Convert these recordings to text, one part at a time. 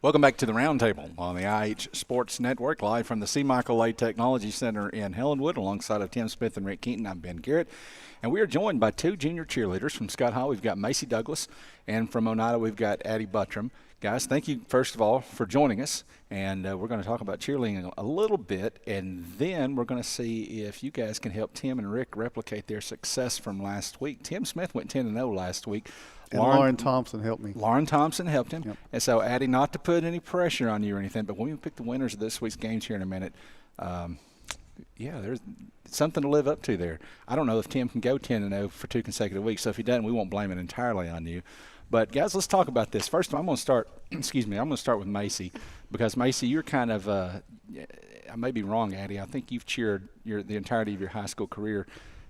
Welcome back to the Roundtable on the IH Sports Network, live from the C. Michael Lay Technology Center in Helenwood, alongside of Tim Smith and Rick Keaton. I'm Ben Garrett, and we are joined by two junior cheerleaders from Scott High. We've got Macy Douglas, and from Oneida, we've got Addy Buttram. Guys, thank you, first of all, for joining us, and we're going to talk about cheerleading a little bit, and then we're going to see if you guys can help Tim and Rick replicate their success from last week. Tim Smith went 10-0 last week. And Lauren Thompson helped me. Lauren Thompson helped him. Yep. And so, Addy, not to put any pressure on you or anything, but when we pick the winners of this week's games here in a minute, there's something to live up to there. I don't know if Tim can go 10-0 for 2 consecutive weeks, so if he doesn't, we won't blame it entirely on you. But, guys, let's talk about this. First of all, I'm going to start with Macy, because, Macy, you're kind of I may be wrong, Addy. I think you've cheered the entirety of your high school career.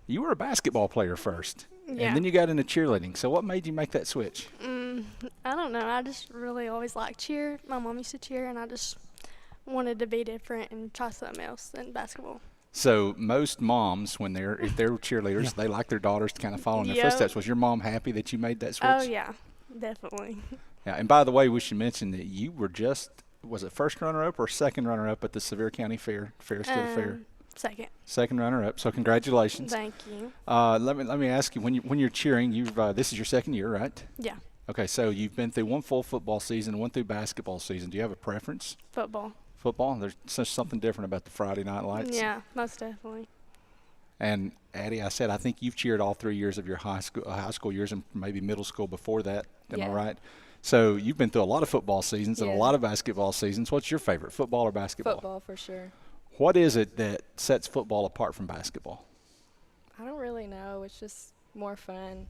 You were a basketball player first. Yeah. And then you got into cheerleading. So what made you make that switch? I don't know. I just really always liked cheer. My mom used to cheer, and I just wanted to be different and try something else than basketball. So most moms, if they're cheerleaders, they like their daughters to kind of follow in their footsteps. Was your mom happy that you made that switch? Oh, yeah, definitely. Yeah. And by the way, we should mention that you were was it first runner-up or second runner-up at the Sevier County Fair, Fairest of the Fair? Second runner-up. So congratulations. Thank you. Let me ask you, when you're cheering, this is your second year, right? Yeah. Okay, so you've been through one full football season, one through basketball season. Do you have a preference? Football. Football? There's something different about the Friday night lights. Yeah, most definitely. And Addy, I think you've cheered all 3 years of your high school years and maybe middle school before that. Am I right? So you've been through a lot of football seasons and a lot of basketball seasons. What's your favorite, football or basketball? Football for sure. What is it that sets football apart from basketball? I don't really know. It's just more fun.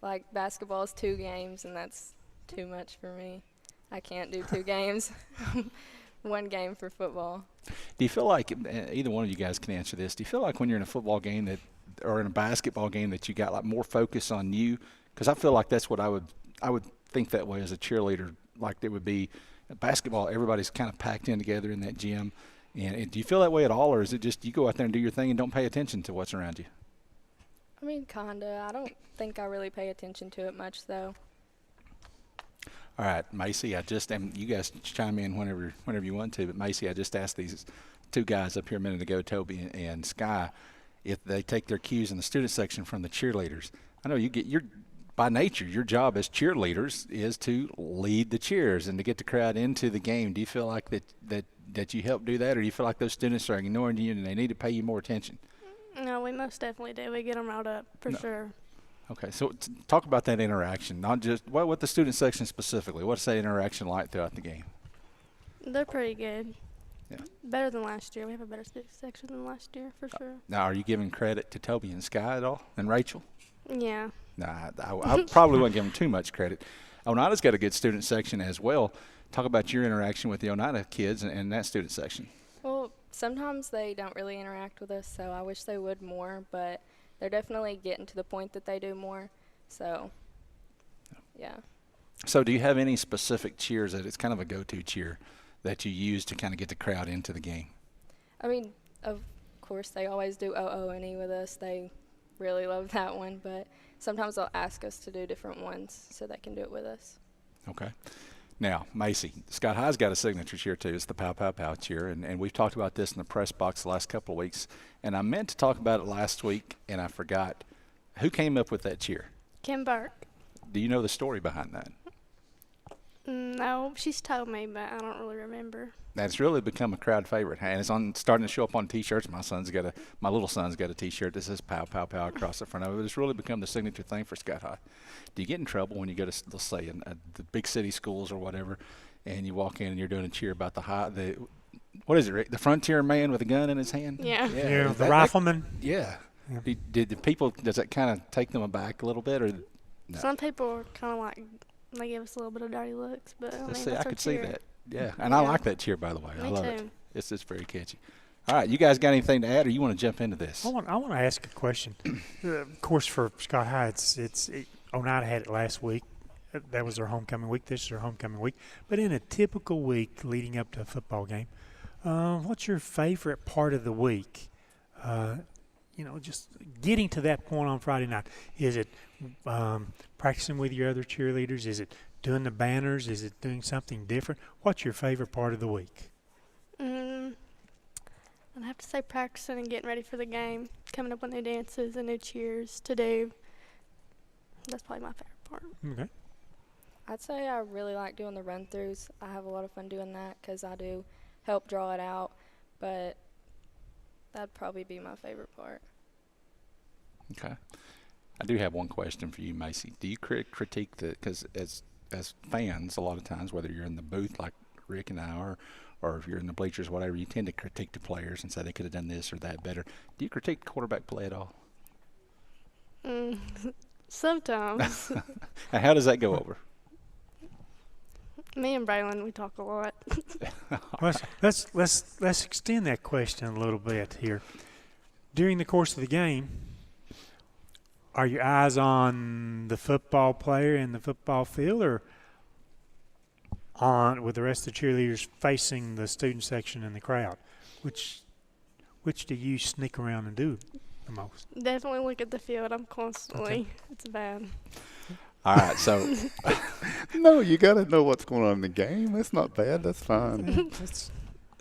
Like, basketball is 2 games, and that's too much for me. I can't do 2 games. 1 game for football. Do you feel like, either one of you guys can answer this, do you feel like when you're in a football game or in a basketball game that you got like more focus on you? Because I feel like that's what I would think that way as a cheerleader. Like, there would be basketball, everybody's kind of packed in together in that gym. And do you feel that way at all, or is it just you go out there and do your thing and don't pay attention to what's around you? I mean, kinda. I don't think I really pay attention to it much, though. All right, Macy, and you guys chime in whenever you want to, but Macy, I just asked these 2 guys up here a minute ago, Toby and Sky, if they take their cues in the student section from the cheerleaders. I know by nature, your job as cheerleaders is to lead the cheers and to get the crowd into the game. Do you feel like that you help do that, or do you feel like those students are ignoring you and they need to pay you more attention? No, we most definitely do. We get them riled up for sure. Okay, so talk about that interaction, not just with the student section specifically. What's that interaction like throughout the game? They're pretty good. Yeah. Better than last year. We have a better student section than last year for sure. Now, are you giving credit to Toby and Sky at all, and Rachel? Yeah. Nah, I probably wouldn't give them too much credit. Oneida's got a good student section as well. Talk about your interaction with the Oneida kids and that student section. Well, sometimes they don't really interact with us, so I wish they would more, but they're definitely getting to the point that they do more. So, yeah. So do you have any specific cheers that it's kind of a go-to cheer that you use to kind of get the crowd into the game? I mean, of course, they always do O-O-N-E with us. They really love that one, but sometimes they'll ask us to do different ones so they can do it with us. Okay. Now, Macy, Scott High's got a signature cheer too. It's the Pow Pow Pow cheer, and we've talked about this in the press box the last couple of weeks, and I meant to talk about it last week, and I forgot. Who came up with that cheer? Kim Burke. Do you know the story behind that? No, she's told me, but I don't really remember. And it's really become a crowd favorite, and it's starting to show up on T-shirts. My little son's got a T-shirt that says "Pow Pow Pow" across the front of it. It's really become the signature thing for Scott High. Do you get in trouble when you go to, let's say, the big city schools or whatever, and you walk in and you're doing a cheer about what is it, Rick? The frontier man with a gun in his hand? Yeah. The rifleman. Yeah. Did the people? Does that kind of take them aback a little bit, or no? Some people are kind of like they give us a little bit of dirty looks, but I could see that. Yeah, and I like that cheer, by the way. Me I love too. it. It's just very catchy. All right, you guys got anything to add, or you want to jump into this? I want to ask a question. Of course, for Scott High, Oneida had it last week. That was their homecoming week. This is their homecoming week. But in a typical week leading up to a football game, what's your favorite part of the week? Just getting to that point on Friday night. Is it practicing with your other cheerleaders? Is it doing the banners? Is it doing something different? What's your favorite part of the week? I'd have to say practicing and getting ready for the game, coming up with new dances and new cheers to do. That's probably my favorite part. Okay. I'd say I really like doing the run-throughs. I have a lot of fun doing that because I do help draw it out, but that'd probably be my favorite part. Okay. I do have one question for you, Macy. Do you critique because as fans, a lot of times, whether you're in the booth like Rick and I are, or if you're in the bleachers, whatever, you tend to critique the players and say they could have done this or that better. Do you critique quarterback play at all? Sometimes. And how does that go over? Me and Braylon, we talk a lot. Well, let's extend that question a little bit here. During the course of the game, are your eyes on the football player in the football field, or on with the rest of the cheerleaders facing the student section and the crowd? Which do you sneak around and do the most? Definitely look at the field. I'm constantly. It's bad. All right, so No, you got to know what's going on in the game. That's not bad. That's fine.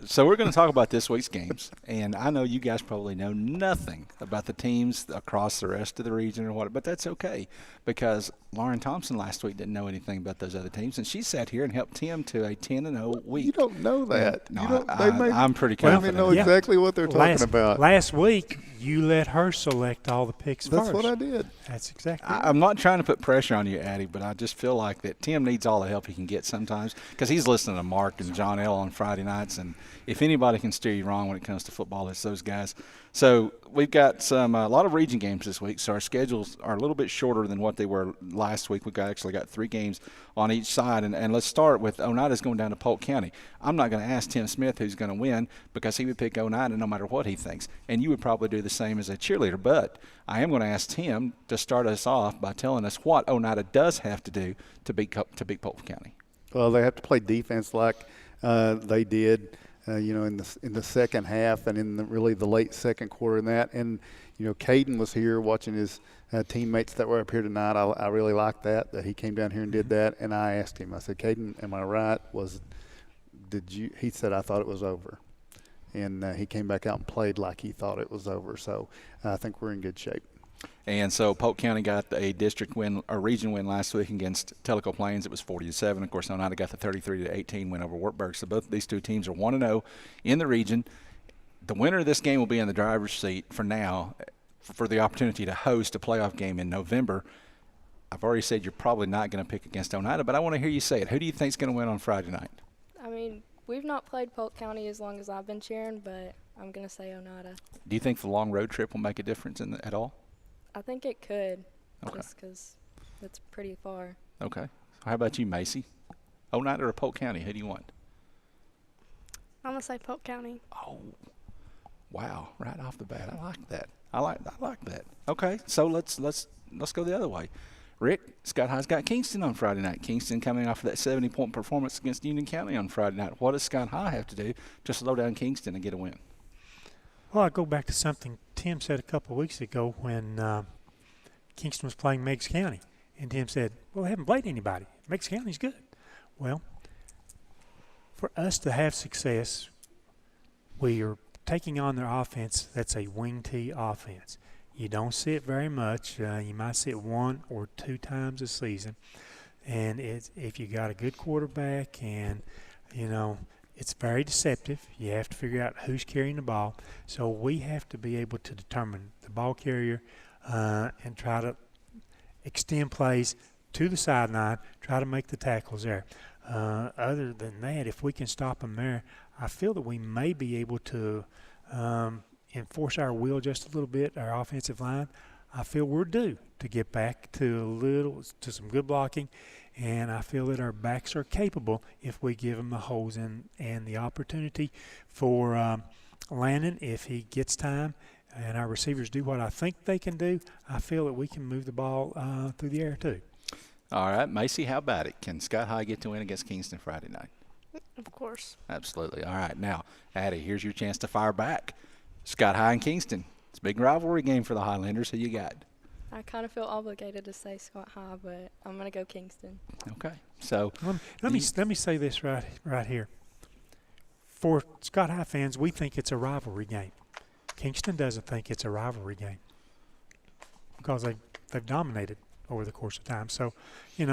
So we're going to talk about this week's games, and I know you guys probably know nothing about the teams across the rest of the region or what, but that's okay because Lauren Thompson last week didn't know anything about those other teams, and she sat here and helped Tim to a 10-0 week. You don't know that. No, I'm pretty They confident. know exactly what they're talking about. Last week, you let her select all the picks That's first. what I did. That's exactly I'm not trying to put pressure on you, Addy, but I just feel like that Tim needs all the help he can get sometimes because he's listening to Mark and John L. on Friday nights, and if anybody can steer you wrong when it comes to football, it's those guys. So we've got a lot of region games this week, so our schedules are a little bit shorter than what they were last week. We've actually got 3 games on each side, and let's start with Oneida's going down to Polk County. I'm not going to ask Tim Smith who's going to win because he would pick Oneida no matter what he thinks, and you would probably do the same as a cheerleader. But I am going to ask Tim to start us off by telling us what Oneida does have to do to beat Polk County. Well, they have to play defense like they did, in the second half and in really the late second quarter and that. And Caden was here watching his teammates that were up here tonight. I really liked that he came down here and did that. And I asked him, I said, Caden, am I right? He said, I thought it was over. And he came back out and played like he thought it was over. So I think we're in good shape. And so Polk County got a district win, a region win last week against Tellico Plains. It was 40-7. Of course, Oneida got the 33-18 win over Wartburg. So both of these two teams are 1-0 in the region. The winner of this game will be in the driver's seat for now for the opportunity to host a playoff game in November. I've already said you're probably not going to pick against Oneida, but I want to hear you say it. Who do you think is going to win on Friday night? I mean, we've not played Polk County as long as I've been cheering, but I'm going to say Oneida. Do you think the long road trip will make a difference at all? I think it could, Okay. just because it's pretty far. Okay. How about you, Macy? Oneida or Polk County? Who do you want? I'm going to say Polk County. Oh, wow! Right off the bat, I like that. I like that. Okay, so let's go the other way. Rick, Scott High's got Kingston on Friday night. Kingston coming off of that 70-point performance against Union County on Friday night. What does Scott High have to do to slow down Kingston and get a win? Well, I go back to something Tim said a couple of weeks ago when Kingston was playing Meigs County. And Tim said, well, they haven't played anybody. Meigs County's good. Well, for us to have success, we are taking on their offense that's a wing tee offense. You don't see it very much. You might see it 1 or 2 times a season. And if you got a good quarterback and, it's very deceptive. You have to figure out who's carrying the ball. So we have to be able to determine the ball carrier and try to extend plays to the sideline, try to make the tackles there. Other than that, if we can stop them there, I feel that we may be able to enforce our will just a little bit, our offensive line. I feel we're due to get back to some good blocking, and I feel that our backs are capable if we give them the holes and the opportunity for Landon if he gets time, and our receivers do what I think they can do. I feel that we can move the ball through the air too. All right, Macy, how about it? Can Scott High get to win against Kingston Friday night? Of course. Absolutely. All right, now, Addy, here's your chance to fire back. Scott High and Kingston. It's a big rivalry game for the Highlanders. Who you got? I kind of feel obligated to say Scott High, but I'm going to go Kingston. Okay. So Let me say this right here. For Scott High fans, we think it's a rivalry game. Kingston doesn't think it's a rivalry game because they've dominated over the course of time. So, you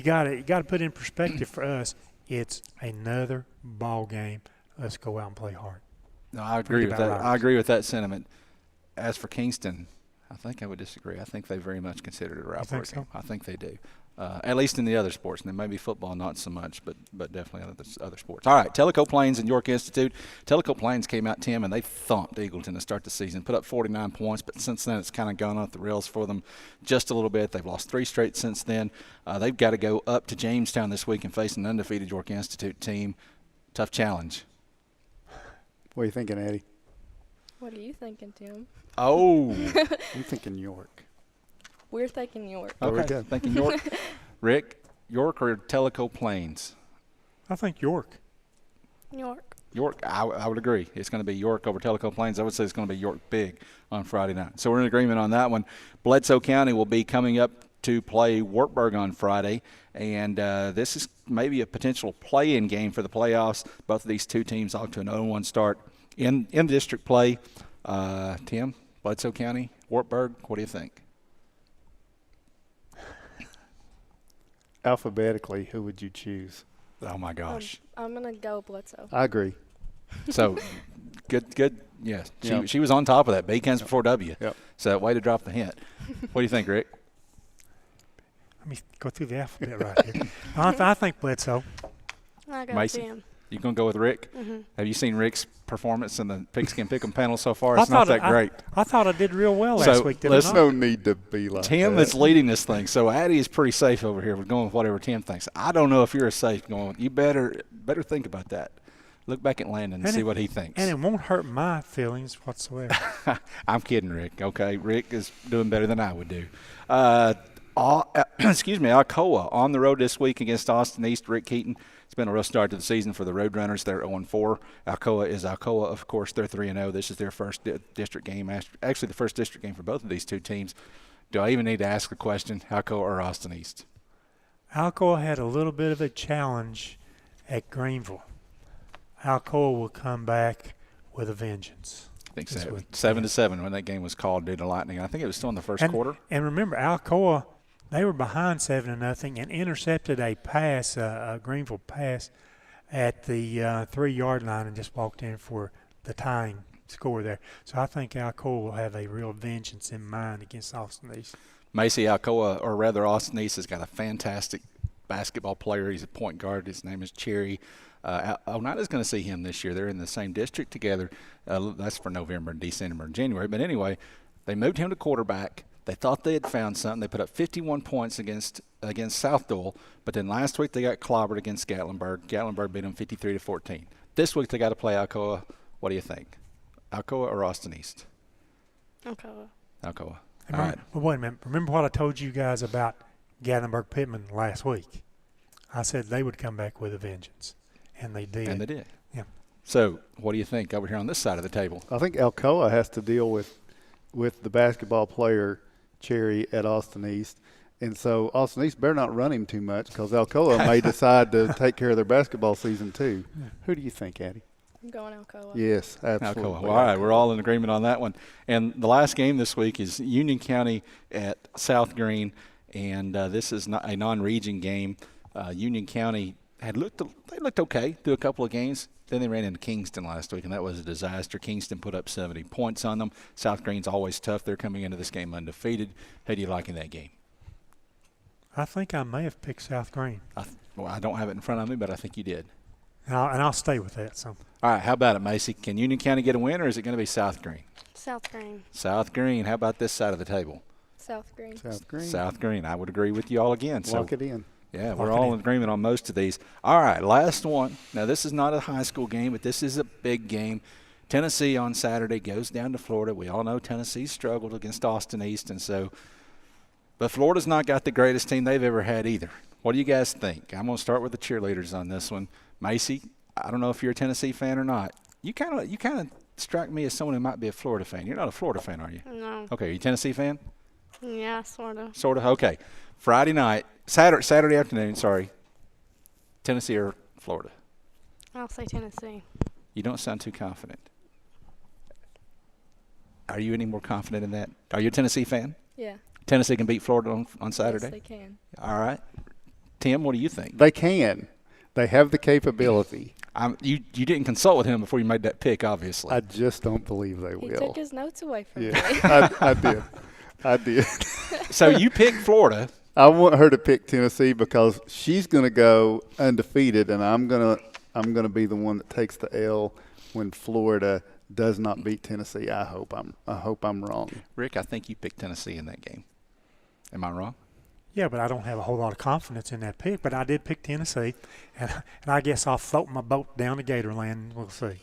got to put in perspective for us. It's another ball game. Let's go out and play hard. no, I agree with that. I agree with that sentiment. As for Kingston, I think I would disagree. I think they very much consider it a rivalry think so? game. I think they do. At least in the other sports. And then maybe football, not so much, but definitely other sports. All right, Tellico Plains and York Institute. Tellico Plains came out, Tim, and they thumped Eagleton to start the season, put up 49 points, but since then it's kind of gone off the rails for them just a little bit. They've lost 3 straight since then. They've got to go up to Jamestown this week and face an undefeated York Institute team. Tough challenge. What are you thinking, Addy? What are you thinking, Tim? Oh. I'm thinking York. We're thinking York. There we Okay, go. thinking York. Rick, York or Tellico Plains? I think York. York. York, I would agree. It's going to be York over Tellico Plains. I would say it's going to be York big on Friday night. So we're in agreement on that one. Bledsoe County will be coming up to play Wartburg on Friday, and this is maybe a potential play-in game for the playoffs. Both of these two teams off to an 0-1 start in district play. Tim, Bledsoe County, Wartburg, what do you think? Alphabetically, who would you choose? Oh, my gosh. I'm going to go Bledsoe. I agree. So, good. Yes, Yep. she was on top of that. B comes before W. Yep. So, way to drop the hint. What do you think, Rick? Let me go through the alphabet right here. I think Bledsoe. I go Macy? Tim. You going to go with Rick? Mm-hmm. Have you seen Rick's performance in the Pigskin Pick'em panel so far? It's not that great. I thought I did real well So, last week. Did I let's not? No need to be like Tim that. is leading this thing, so Addy is pretty safe over here. We're going with whatever Tim thinks. I don't know if you're as safe going. You better think about that. Look back at Landon and see what he thinks. And it won't hurt my feelings whatsoever. I'm kidding, Rick. Okay, Rick is doing better than I would do. Excuse me, Alcoa on the road this week against Austin East. Rick Keaton. It's been a real start to the season for the Roadrunners. They're 0-4. Alcoa is Alcoa, of course. They're 3-0. This is their first district game. Actually, the first district game for both of these two teams. Do I even need to ask the question, Alcoa or Austin East? Alcoa had a little bit of a challenge at Greenville. Alcoa will come back with a vengeance. I think this so. week. 7-7 when that game was called due to lightning. I think it was still in the first quarter. And remember, Alcoa, they were behind 7-0 and intercepted a pass, a Greenville pass, at the 3-yard line and just walked in for the tying score there. So I think Alcoa will have a real vengeance in mind against Austin East. Macy, Alcoa, or rather Austin East, has got a fantastic basketball player. He's a point guard. His name is Cherry. Oneida's going to see him this year. They're in the same district together. That's for November and December and January. But anyway, they moved him to quarterback. They thought they had found something. They put up 51 points against South Dole. But then last week they got clobbered against Gatlinburg. Gatlinburg beat them 53-14. This week they got to play Alcoa. What do you think? Alcoa or Austin East? Alcoa. Alcoa. And All right. But wait a minute. Remember what I told you guys about Gatlinburg Pittman last week? I said they would come back with a vengeance. And they did. And they did. Yeah. So what do you think over here on this side of the table? I think Alcoa has to deal with the basketball player Cherry at Austin East. And so Austin East better not run him too much because Alcoa may decide to take care of their basketball season too. Who do you think, Addy? I'm going Alcoa. Yes, absolutely. Alcoa. Well, all right, we're all in agreement on that one. And the last game this week is Union County at South Green, and this is not a non-region game. Union County looked okay through a couple of games. Then they ran into Kingston last week, and that was a disaster. Kingston put up 70 points on them. South Green's always tough. They're coming into this game undefeated. How do you like in that game? I think I may have picked South Green. I don't have it in front of me, but I think you did. And I'll stay with that. So. All right, how about it, Macy? Can Union County get a win, or is it going to be South Green? South Green. South Green. How about this side of the table? South Green. South Green. South Green. I would agree with you all again. Lock it in. Yeah, Lock we're it all in. in agreement on most of these. All right, last one. Now, this is not a high school game, but this is a big game. Tennessee on Saturday goes down to Florida. We all know Tennessee struggled against Austin East, but Florida's not got the greatest team they've ever had either. What do you guys think? I'm going to start with the cheerleaders on this one. Macy, I don't know if you're a Tennessee fan or not. You kind of strike me as someone who might be a Florida fan. You're not a Florida fan, are you? No. Okay, are you a Tennessee fan? Yeah, sort of. Sort of. Okay. Friday night, Saturday afternoon. Sorry. Tennessee or Florida? I'll say Tennessee. You don't sound too confident. Are you any more confident in that? Are you a Tennessee fan? Yeah. Tennessee can beat Florida on Saturday? Yes, they can. All right. Tim, what do you think? They can. They have the capability. You didn't consult with him before you made that pick, obviously. I just don't believe they He will. took his notes away from me. Yeah, I did. I did. So you picked Florida. I want her to pick Tennessee because she's going to go undefeated, and I'm gonna be the one that takes the L when Florida does not beat Tennessee. I hope I'm wrong. Rick, I think you picked Tennessee in that game. Am I wrong? Yeah, but I don't have a whole lot of confidence in that pick. But I did pick Tennessee, and I guess I'll float my boat down to Gatorland. We'll see.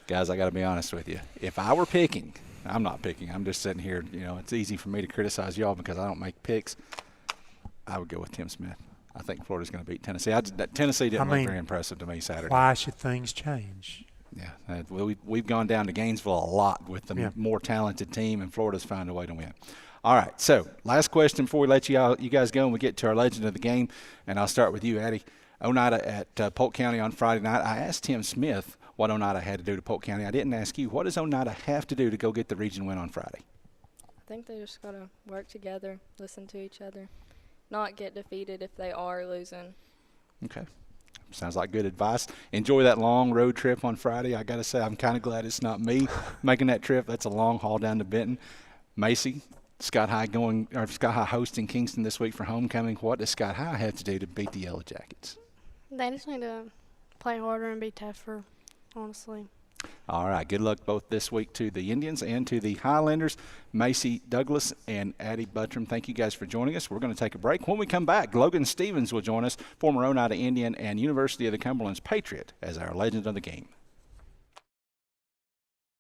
Guys, I got to be honest with you. If I were picking, I'm not picking. I'm just sitting here. You know, it's easy for me to criticize y'all because I don't make picks. I would go with Tim Smith. I think Florida's going to beat Tennessee. Tennessee didn't look very impressive to me Saturday. Why should things change? Yeah, we've gone down to Gainesville a lot with the more talented team, and Florida's found a way to win. All right, so last question before we let you guys go and we get to our legend of the game, and I'll start with you, Addy. Oneida at Polk County on Friday night. I asked Tim Smith what Oneida had to do to Polk County. I didn't ask you. What does Oneida have to do to go get the region win on Friday? I think they just got to work together, listen to each other, not get defeated if they are losing. Okay. Sounds like good advice. Enjoy that long road trip on Friday. I got to say, I'm kind of glad it's not me making that trip. That's a long haul down to Benton. Macy, Scott High hosting Kingston this week for homecoming. What does Scott High have to do to beat the Yellow Jackets? They just need to play harder and be tougher, honestly. All right. Good luck both this week to the Indians and to the Highlanders. Macy Douglas and Addy Buttram, thank you guys for joining us. We're going to take a break. When we come back, Logan Stevens will join us, former Oneida Indian and University of the Cumberland's Patriot, as our legend of the game.